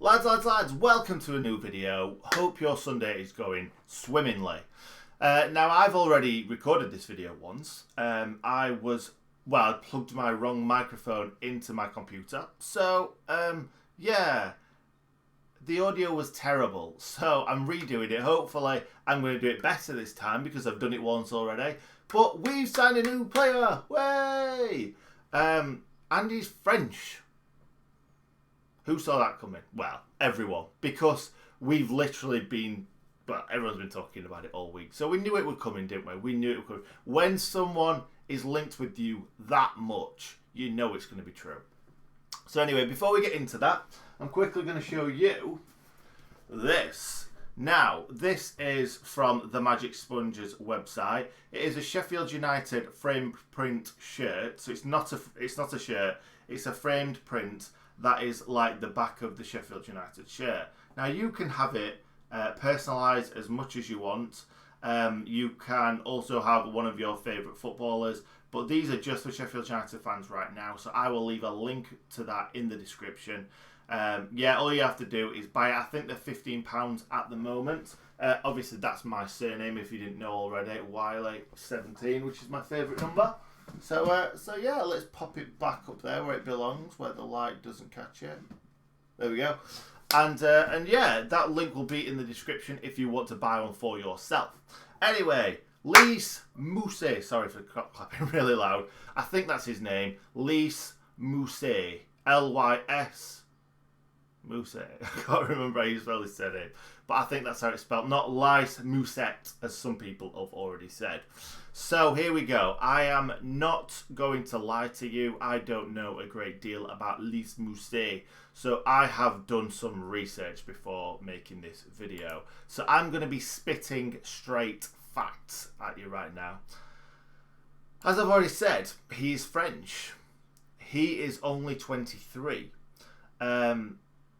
Lads, welcome to a new video. Hope your Sunday is going swimmingly. Now, I've already recorded this video once. I plugged my wrong microphone into my computer. So, yeah, the audio was terrible. So, I'm redoing it. Hopefully, I'm going to do it better this time because I've done it once already. But we've signed a new player. Way! And he's French. Who saw that coming? Well, everyone. Because we've literally been... Well, everyone's been talking about it all week. So we knew it would come in, didn't we? We knew it would come. When someone is linked with you that much, you know it's going to be true. So anyway, before we get into that, I'm quickly going to show you this. Now, this is from the Magic Sponges website. It is a Sheffield United framed print shirt. So it's not a shirt. It's a framed print that is like the back of the Sheffield United shirt. Now, you can have it personalised as much as you want. You can also have one of your favourite footballers, but these are just for Sheffield United fans right now, so I will leave a link to that in the description. Yeah, all you have to do is buy it. I think they're £15 at the moment. Obviously, that's my surname if you didn't know already, Wiley17, which is my favourite number. So yeah, let's pop it back up there where it belongs, where the light doesn't catch it. There we go. And yeah, that link will be in the description if you want to buy one for yourself. Anyway, Lys Mousset. Sorry for clapping really loud. I think that's his name. Lys Mousset. Lys Mousset. I can't remember how you spell his surname. But I think that's how it's spelled. Not Lys Mousset, as some people have already said. So here we go. I am not going to lie to you. I don't know a great deal about Lys Mousset. So I have done some research before making this video. So I'm going to be spitting straight facts at you right now. As I've already said, he's French. He is only 23.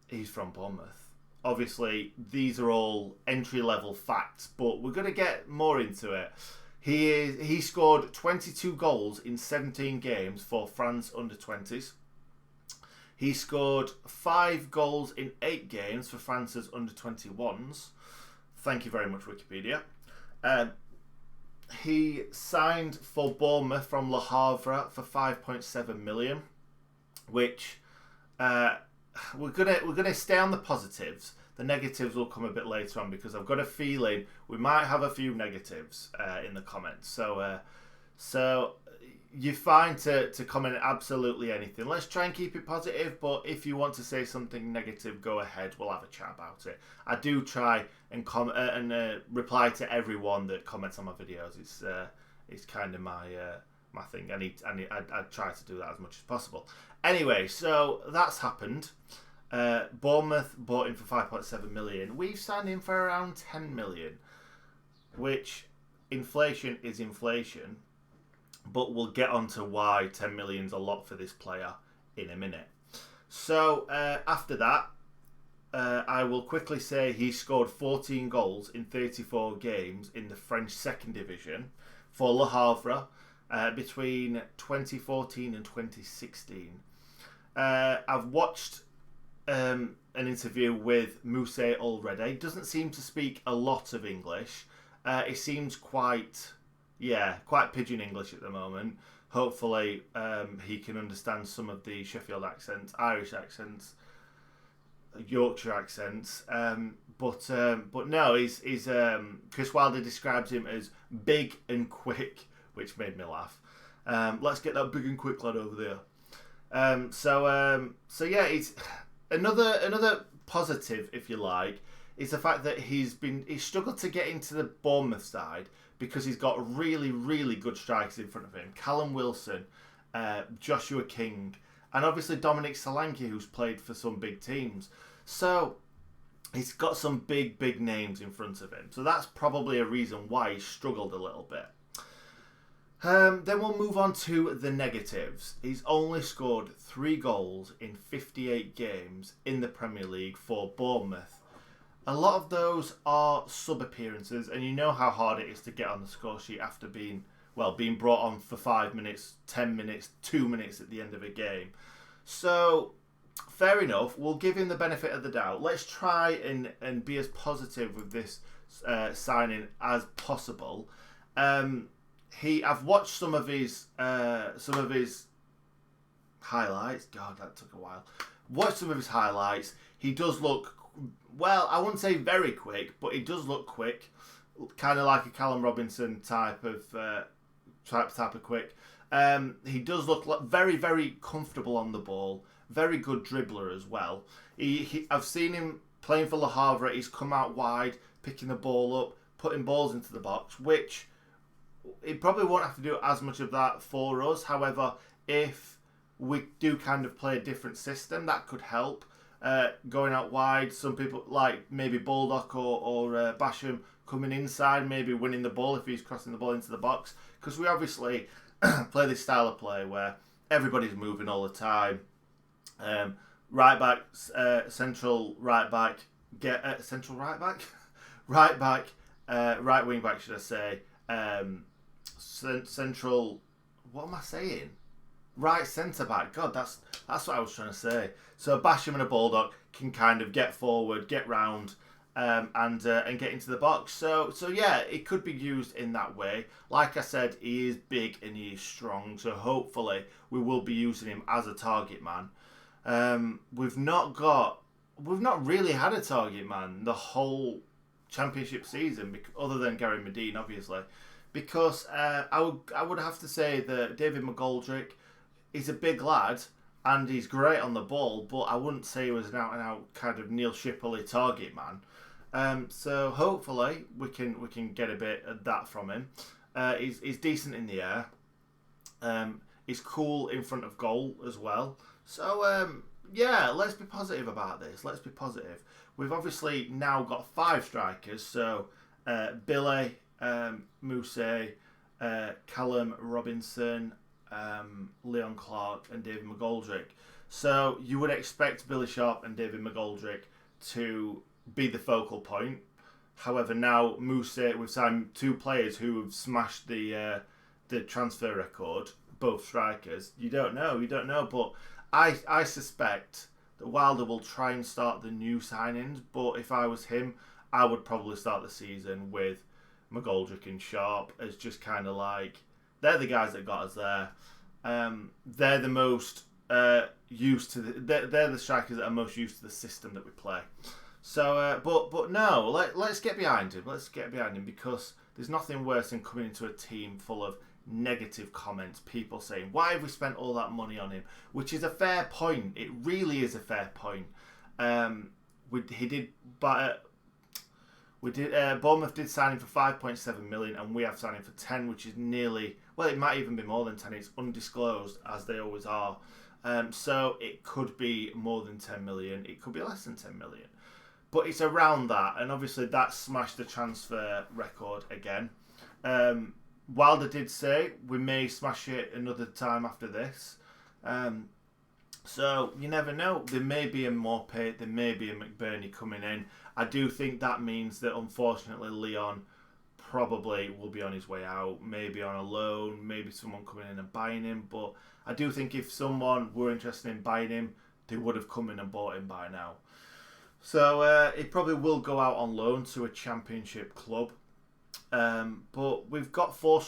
He's from Bournemouth. Obviously, these are all entry-level facts, but we're going to get more into it. He scored 22 goals in 17 games for France under-20s. He scored 5 goals in 8 games for France's under-21s. Thank you very much, Wikipedia. He signed for Bournemouth from Le Havre for 5.7 million, which we're gonna stay on the positives. The negatives will come a bit later on because I've got a feeling we might have a few negatives in the comments. So you're fine to comment absolutely anything. Let's try and keep it positive, but if you want to say something negative, go ahead. We'll have a chat about it. I do try and reply to everyone that comments on my videos. It's kind of my thing. I try to do that as much as possible. Anyway, so that's happened. Bournemouth bought him for 5.7 million. We've signed him for around 10 million, which inflation is inflation. But we'll get on to why 10 million's a lot for this player in a minute. So after that, I will quickly say he scored 14 goals in 34 games in the French second division for Le Havre between 2014 and 2016. I've watched an interview with Mousset already. Doesn't seem to speak a lot of English. It seems quite pidgin English at the moment. Hopefully he can understand some of the Sheffield accents, Irish accents, Yorkshire accents. But no, he's Chris Wilder describes him as big and quick, which made me laugh. Let's get that big and quick lad over there. So yeah, it's another positive, if you like, is the fact that he's struggled to get into the Bournemouth side because he's got really, really good strikers in front of him. Callum Wilson, Joshua King, and obviously Dominic Solanke, who's played for some big teams. So he's got some big names in front of him. So that's probably a reason why he struggled a little bit. Then we'll move on to the negatives. He's only scored 3 goals in 58 games in the Premier League for Bournemouth. A lot of those are sub-appearances, and you know how hard it is to get on the score sheet after being brought on for 5 minutes, 10 minutes, 2 minutes at the end of a game. So fair enough. We'll give him the benefit of the doubt. Let's try and be as positive with this signing as possible. I've watched some of his highlights. God, that took a while. Watched some of his highlights. He does look, well, I wouldn't say very quick, but he does look quick, kind of like a Callum Robinson type of quick. He does look very, very comfortable on the ball. Very good dribbler as well. I've seen him playing for Le Havre. He's come out wide, picking the ball up, putting balls into the box, which he probably won't have to do as much of that for us. However, if we do kind of play a different system, that could help. Going out wide, some people like maybe Baldock or Basham coming inside, maybe winning the ball if he's crossing the ball into the box. Because we obviously play this style of play where everybody's moving all the time. Right back, central right back, central right back, right wing back, should I say? Central. What am I saying? Right centre back. God, that's what I was trying to say. So Basham and a Baldock can kind of get forward, get round, and get into the box. So yeah, it could be used in that way. Like I said, he is big and he is strong. So hopefully we will be using him as a target man. We've not really had a target man the whole championship season, other than Gary Medine, obviously, because I would have to say that David McGoldrick is a big lad and he's great on the ball, but I wouldn't say he was an out and out kind of Neil Shipley target man. So hopefully we can get a bit of that from him. He's decent in the air. He's cool in front of goal as well. So, yeah, let's be positive about this. Let's be positive. We've obviously now got 5 strikers. So, Billy, Mousset, Callum Robinson, Leon Clark and David McGoldrick. So, you would expect Billy Sharp and David McGoldrick to be the focal point. However, now Mousset, we've signed 2 players who have smashed the transfer record, both strikers. You don't know, but I suspect that Wilder will try and start the new signings, but if I was him, I would probably start the season with McGoldrick and Sharp as just kind of like, they're the guys that got us there. They're the most used to they're the strikers that are most used to the system that we play. So, but no, let's get behind him. Let's get behind him, because there's nothing worse than coming into a team full of negative comments, people saying, why have we spent all that money on him? Which is a fair point. It really is a fair point. Bournemouth did sign him for 5.7 million, and we have signed him for 10, which is nearly, well, it might even be more than 10. It's undisclosed, as they always are. So it could be more than 10 million. It could be less than 10 million. But it's around that, and obviously that smashed the transfer record again. Wilder did say we may smash it another time after this. So you never know. There may be a Morpay, there may be a McBurney coming in. I do think that means that, unfortunately, Leon probably will be on his way out. Maybe on a loan, maybe someone coming in and buying him. But I do think if someone were interested in buying him, they would have come in and bought him by now. So it probably will go out on loan to a championship club. But we've got 5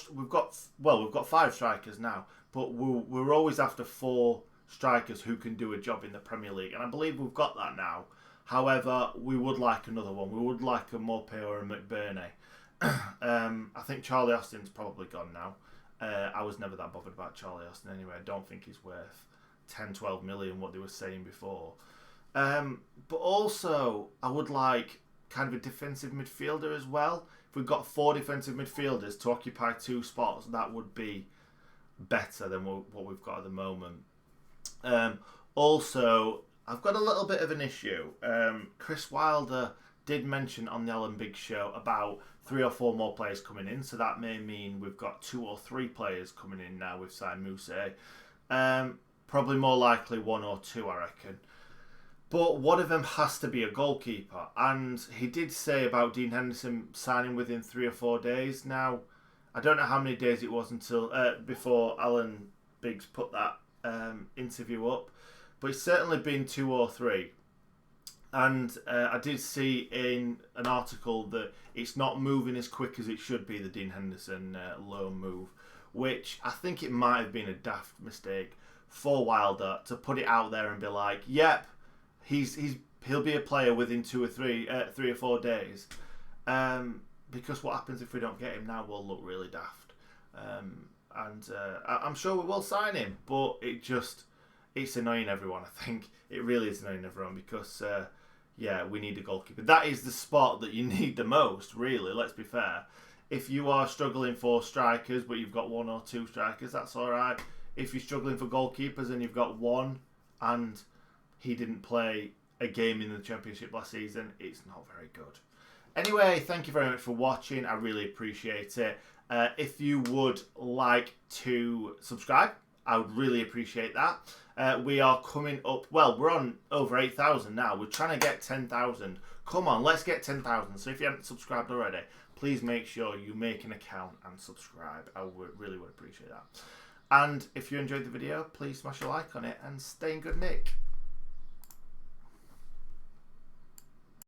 strikers now, but we're always after 4 strikers who can do a job in the Premier League, and I believe we've got that now. However, we would like another one. We would like a Morpay or a McBurney. I think Charlie Austin's probably gone now. I was never that bothered about Charlie Austin anyway. I don't think he's worth 10-12 million, what they were saying before. But also, I would like kind of a defensive midfielder as well. If we've got 4 defensive midfielders to occupy 2 spots, that would be better than what we've got at the moment. Also, I've got a little bit of an issue. Chris Wilder did mention on the Alan Biggs show about 3 or 4 more players coming in, so that may mean we've got 2 or 3 players coming in now with Lys Mousset. Probably more likely 1 or 2, I reckon. But one of them has to be a goalkeeper, and he did say about Dean Henderson signing within 3 or 4 days. Now, I don't know how many days it was until before Alan Biggs put that interview up, but it's certainly been 2 or 3. And I did see in an article that it's not moving as quick as it should be, the Dean Henderson loan move, which I think it might have been a daft mistake for Wilder to put it out there and be like, yep, he'll be a player within 2 or 3 or 4 days. Because what happens if we don't get him now will look really daft. I'm sure we will sign him, but it's annoying everyone, I think. It really is annoying everyone because, we need a goalkeeper. That is the spot that you need the most, really, let's be fair. If you are struggling for strikers, but you've got 1 or 2 strikers, that's all right. If you're struggling for goalkeepers and you've got 1 and he didn't play a game in the Championship last season, it's not very good. Anyway, thank you very much for watching. I really appreciate it. If you would like to subscribe, I would really appreciate that. We are coming up, well, we're on over 8,000 now. We're trying to get 10,000. Come on, let's get 10,000. So if you haven't subscribed already, please make sure you make an account and subscribe. I really would appreciate that. And if you enjoyed the video, please smash a like on it and stay in good nick.